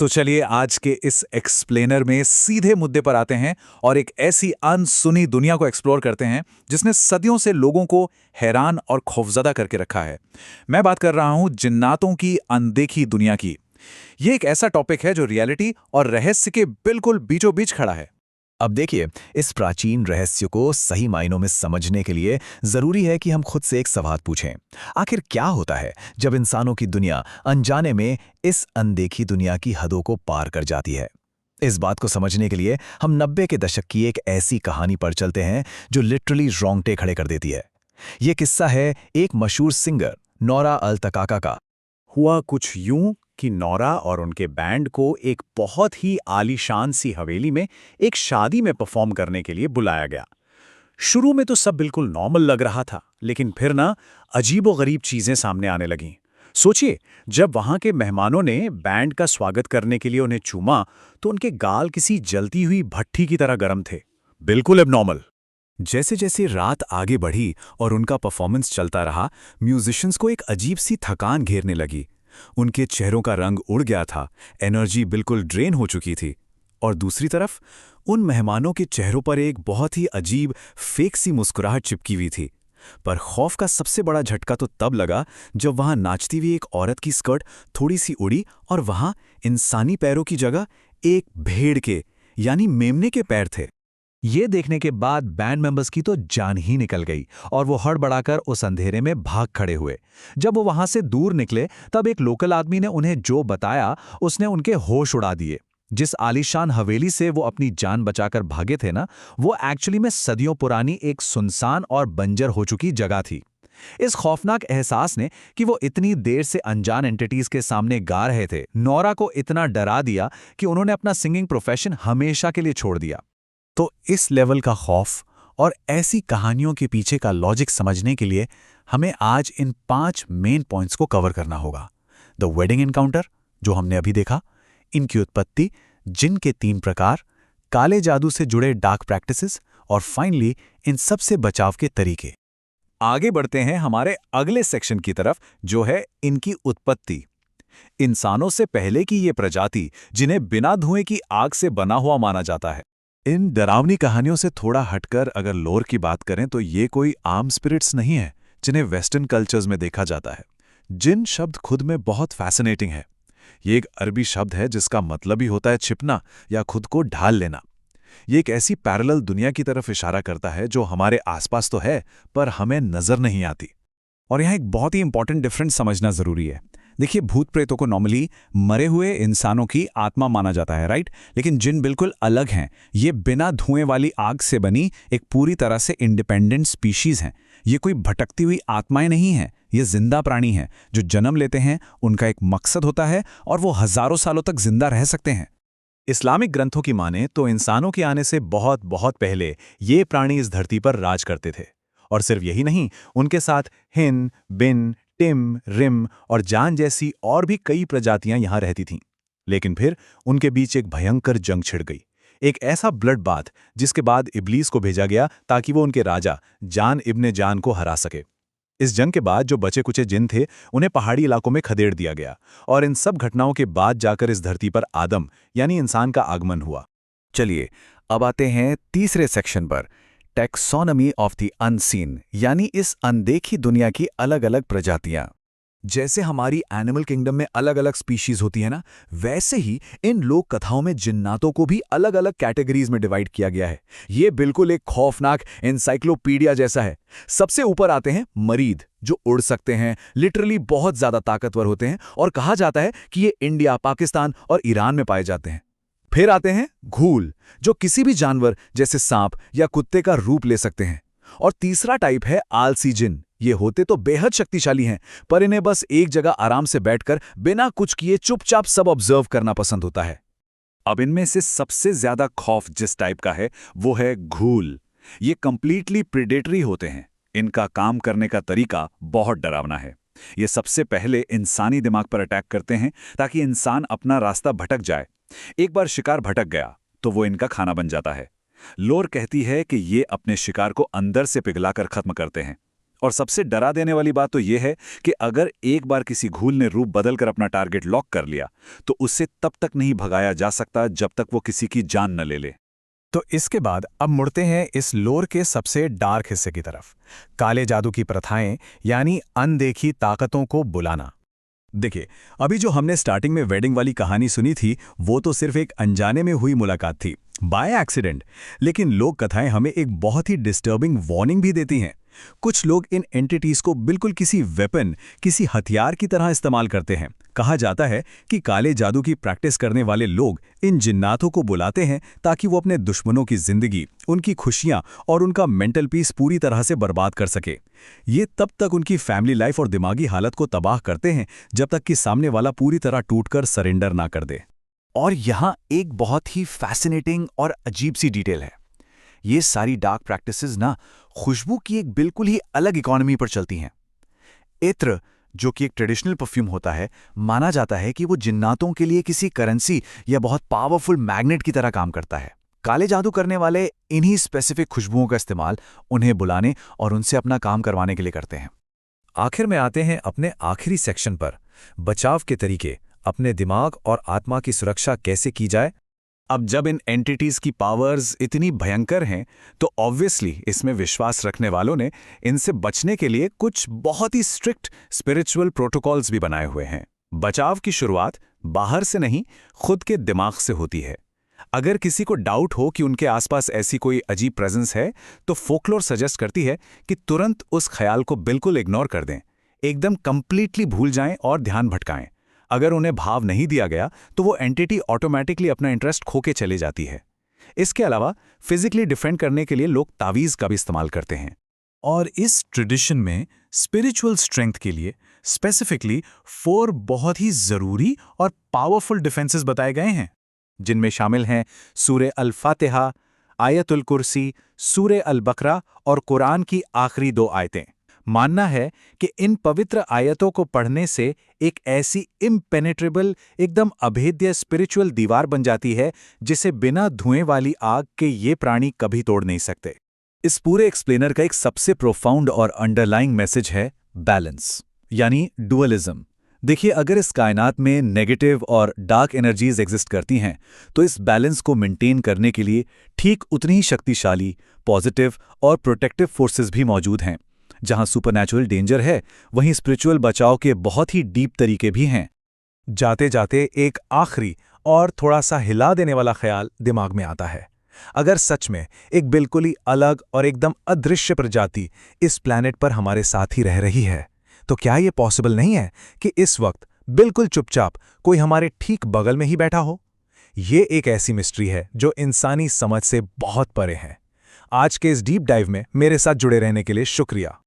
तो चलिए आज के इस एक्सप्लेनर में सीधे मुद्दे पर आते हैं और एक ऐसी अनसुनी दुनिया को एक्सप्लोर करते हैं जिसने सदियों से लोगों को हैरान और खौफजदा करके रखा है। मैं बात कर रहा हूं जिन्नातों की अनदेखी दुनिया की। ये एक ऐसा टॉपिक है जो रियलिटी और रहस्य के बिल्कुल बीचों बीच खड़ा है। अब देखिए, इस प्राचीन रहस्य को सही मायनों में समझने के लिए जरूरी है कि हम खुद से एक सवाल पूछें। आखिर क्या होता है जब इंसानों की दुनिया अनजाने में इस अनदेखी दुनिया की हदों को पार कर जाती है? इस बात को समझने के लिए हम 90 के दशक की एक ऐसी कहानी पर चलते हैं जो लिटरली रोंगटे खड़े कर देती है। ये किस्सा है एक मशहूर सिंगर नौरा अल तकाका का। हुआ कुछ यूं कि नौरा और उनके बैंड को एक बहुत ही आलीशान सी हवेली में एक शादी में परफॉर्म करने के लिए बुलाया गया। शुरू में तो सब बिल्कुल नॉर्मल लग रहा था, लेकिन फिर ना अजीबोगरीब चीजें सामने आने लगीं। सोचिए, जब वहां के मेहमानों ने बैंड का स्वागत करने के लिए उन्हें चूमा, तो उनके गाल किसी जलती हुई भट्ठी की तरह गर्म थे। बिल्कुल एबनॉर्मल। जैसे जैसे रात आगे बढ़ी और उनका परफॉर्मेंस चलता रहा, म्यूजिशियंस को एक अजीब सी थकान घेरने लगी। उनके चेहरों का रंग उड़ गया था, एनर्जी बिल्कुल ड्रेन हो चुकी थी। और दूसरी तरफ उन मेहमानों के चेहरों पर एक बहुत ही अजीब फेक सी मुस्कुराहट चिपकी हुई थी। पर खौफ का सबसे बड़ा झटका तो तब लगा जब वहां नाचती हुई एक औरत की स्कर्ट थोड़ी सी उड़ी और वहां इंसानी पैरों की जगह एक भेड़ के यानी मेमने के पैर थे। ये देखने के बाद बैंड मेंबर्स की तो जान ही निकल गई और वो हड़बड़ाकर उस अंधेरे में भाग खड़े हुए। जब वो वहां से दूर निकले तब एक लोकल आदमी ने उन्हें जो बताया उसने उनके होश उड़ा दिए। जिस आलीशान हवेली से वो अपनी जान बचाकर भागे थे ना, वो एक्चुअली में सदियों पुरानी एक सुनसान और बंजर हो चुकी जगह थी। इस खौफनाक एहसास ने कि वो इतनी देर से अनजान एंटिटीज के सामने गा रहे थे, नौरा को इतना डरा दिया कि उन्होंने अपना सिंगिंग प्रोफेशन हमेशा के लिए छोड़ दिया। तो इस लेवल का खौफ और ऐसी कहानियों के पीछे का लॉजिक समझने के लिए हमें आज इन 5 मेन पॉइंट्स को कवर करना होगा। द वेडिंग एनकाउंटर जो हमने अभी देखा, इनकी उत्पत्ति, जिन के 3 प्रकार, काले जादू से जुड़े डार्क प्रैक्टिसेस और फाइनली इन सब से बचाव के तरीके। आगे बढ़ते हैं हमारे अगले सेक्शन की तरफ जो है इनकी उत्पत्ति। इंसानों से पहले की ये प्रजाति जिन्हें बिना धुएं की आग से बना हुआ माना जाता है। इन डरावनी कहानियों से थोड़ा हटकर अगर लोर की बात करें तो ये कोई आम स्पिरिट्स नहीं है जिन्हें वेस्टर्न कल्चर्स में देखा जाता है। जिन शब्द खुद में बहुत फैसिनेटिंग है। ये एक अरबी शब्द है जिसका मतलब ही होता है छिपना या खुद को ढाल लेना। ये एक ऐसी पैरेलल दुनिया की तरफ इशारा करता है जो हमारे आसपास तो है पर हमें नजर नहीं आती। और यहाँ एक बहुत ही इंपॉर्टेंट डिफरेंस समझना जरूरी है। देखिए, भूत प्रेतों को नॉर्मली मरे हुए इंसानों की आत्मा माना जाता है, राइट? लेकिन जिन बिल्कुल अलग हैं। ये बिना धुएं वाली आग से बनी एक पूरी तरह से इंडिपेंडेंट स्पीशीज हैं। ये कोई भटकती हुई आत्माएं नहीं हैं, ये जिंदा प्राणी हैं जो जन्म लेते हैं, उनका एक मकसद होता है और वो हजारों सालों तक जिंदा रह सकते हैं। इस्लामिक ग्रंथों की माने तो इंसानों के आने से बहुत बहुत पहले ये प्राणी इस धरती पर राज करते थे। और सिर्फ यही नहीं, उनके साथ हिन, बिन, टिम, रिम और जान जैसी और भी कई प्रजातियां यहां रहती थीं। लेकिन फिर उनके बीच एक भयंकर जंग छिड़ गई। एक ऐसा ब्लड बाथ जिसके बाद इब्लीस को भेजा गया ताकि वो उनके राजा जान इब्ने जान को हरा सके। इस जंग के बाद जो बचे कुचे जिन थे उन्हें पहाड़ी इलाकों में खदेड़ दिया गया और इन सब घटनाओं के बाद जाकर इस धरती पर आदम यानी इंसान का आगमन हुआ। चलिए अब आते हैं तीसरे सेक्शन पर, टैक्सोनॉमी ऑफ द अनसीन, यानी इस अनदेखी दुनिया की अलग अलग प्रजातियां। जैसे हमारी एनिमल किंगडम में अलग अलग स्पीशीज होती है ना, वैसे ही इन लोक कथाओं में जिन्नातों को भी अलग अलग कैटेगरीज में डिवाइड किया गया है। ये बिल्कुल एक खौफनाक एनसाइक्लोपीडिया जैसा है। सबसे ऊपर आते हैं मरीद, जो उड़ सकते हैं, लिटरली बहुत ज्यादा ताकतवर होते हैं और कहा जाता है कि ये इंडिया, पाकिस्तान और ईरान में पाए जाते हैं। फिर आते हैं घूल, जो किसी भी जानवर जैसे सांप या कुत्ते का रूप ले सकते हैं। और तीसरा टाइप है आलसी जिन। ये होते तो बेहद शक्तिशाली हैं, पर इन्हें बस एक जगह आराम से बैठकर बिना कुछ किए चुपचाप सब ऑब्जर्व करना पसंद होता है। अब इनमें से सबसे ज्यादा खौफ जिस टाइप का है वो है घूल। ये कंप्लीटली प्रेडेटरी होते हैं। इनका काम करने का तरीका बहुत डरावना है। ये सबसे पहले इंसानी दिमाग पर अटैक करते हैं ताकि इंसान अपना रास्ता भटक जाए। एक बार शिकार भटक गया तो वो इनका खाना बन जाता है। लोर कहती है कि ये अपने शिकार को अंदर से पिघलाकर खत्म करते हैं। और सबसे डरा देने वाली बात तो यह है कि अगर एक बार किसी घूल ने रूप बदलकर अपना टारगेट लॉक कर लिया तो उससे तब तक नहीं भगाया जा सकता जब तक वो किसी की जान न ले ले। तो इसके बाद अब मुड़ते हैं इस लोर के सबसे डार्क हिस्से की तरफ, काले जादू की प्रथाएं यानी अनदेखी ताकतों को बुलाना। देखिए, अभी जो हमने स्टार्टिंग में वेडिंग वाली कहानी सुनी थी वो तो सिर्फ एक अनजाने में हुई मुलाकात थी, बाय एक्सीडेंट। लेकिन लोक कथाएं हमें एक बहुत ही डिस्टर्बिंग वार्निंग भी देती हैं। कुछ लोग इन एंटिटीज को बिल्कुल किसी वेपन, किसी हथियार की तरह इस्तेमाल करते हैं। कहा जाता है कि काले जादू की प्रैक्टिस करने वाले लोग इन जिन्नातों को बुलाते हैं ताकि वो अपने दुश्मनों की जिंदगी, उनकी खुशियां और उनका मेंटल पीस पूरी तरह से बर्बाद कर सके। ये तब तक उनकी फैमिली लाइफ और दिमागी हालत को तबाह करते हैं जब तक कि सामने वाला पूरी तरह टूटकर सरेंडर ना कर दे। और यहाँ एक बहुत ही फैसिनेटिंग और अजीब सी डिटेल है। ये सारी डार्क प्रैक्टिसेस ना खुशबू की एक बिल्कुल ही अलग इकोनॉमी पर चलती हैं। इत्र, जो कि एक ट्रेडिशनल परफ्यूम होता है, माना जाता है कि वो जिन्नातों के लिए किसी करेंसी या बहुत पावरफुल मैग्नेट की तरह काम करता है। काले जादू करने वाले इन्हीं स्पेसिफिक खुशबुओं का इस्तेमाल उन्हें बुलाने और उनसे अपना काम करवाने के लिए करते हैं। आखिर में आते हैं अपने आखिरी सेक्शन पर, बचाव के तरीके, अपने दिमाग और आत्मा की सुरक्षा कैसे की जाए। अब जब इन एंटिटीज की पावर्स इतनी भयंकर हैं तो ऑब्वियसली इसमें विश्वास रखने वालों ने इनसे बचने के लिए कुछ बहुत ही स्ट्रिक्ट स्पिरिचुअल प्रोटोकॉल्स भी बनाए हुए हैं। बचाव की शुरुआत बाहर से नहीं, खुद के दिमाग से होती है। अगर किसी को डाउट हो कि उनके आसपास ऐसी कोई अजीब प्रेजेंस है तो फोकलोर सजेस्ट करती है कि तुरंत उस ख्याल को बिल्कुल इग्नोर कर दें, एकदम कंप्लीटली भूल जाएं और ध्यान भटकाएं। अगर उन्हें भाव नहीं दिया गया तो वो एंटिटी ऑटोमेटिकली अपना इंटरेस्ट खो के चली जाती है। इसके अलावा फिजिकली डिफेंड करने के लिए लोग तावीज का भी इस्तेमाल करते हैं। और इस ट्रेडिशन में स्पिरिचुअल स्ट्रेंथ के लिए स्पेसिफिकली 4 बहुत ही जरूरी और पावरफुल डिफेंसेस बताए गए हैं, जिनमें शामिल हैं सूरे अल फातिहा, आयतुल कुर्सी, सूरे अल बकरा और कुरान की आखिरी 2 आयतें। मानना है कि इन पवित्र आयतों को पढ़ने से एक ऐसी इम्पेनेट्रेबल, एकदम अभेद्य स्पिरिचुअल दीवार बन जाती है जिसे बिना धुएं वाली आग के ये प्राणी कभी तोड़ नहीं सकते। इस पूरे एक्सप्लेनर का एक सबसे प्रोफाउंड और अंडरलाइंग मैसेज है बैलेंस, यानी डुअलिज्म। देखिए, अगर इस कायनात में नेगेटिव और डार्क एनर्जीज एग्जिस्ट करती हैं तो इस बैलेंस को मेंटेन करने के लिए ठीक उतनी ही शक्तिशाली, पॉजिटिव और प्रोटेक्टिव फोर्सेस भी मौजूद हैं। जहां सुपरनैचुरल डेंजर है, वहीं स्पिरिचुअल बचाव के बहुत ही डीप तरीके भी हैं। जाते जाते एक आखिरी और थोड़ा सा हिला देने वाला ख्याल दिमाग में आता है। अगर सच में एक बिल्कुल ही अलग और एकदम अदृश्य प्रजाति इस प्लैनेट पर हमारे साथ ही रह रही है, तो क्या ये पॉसिबल नहीं है कि इस वक्त बिल्कुल चुपचाप कोई हमारे ठीक बगल में ही बैठा हो? ये एक ऐसी मिस्ट्री है जो इंसानी समझ से बहुत परे है। आज के इस डीप डाइव में मेरे साथ जुड़े रहने के लिए शुक्रिया।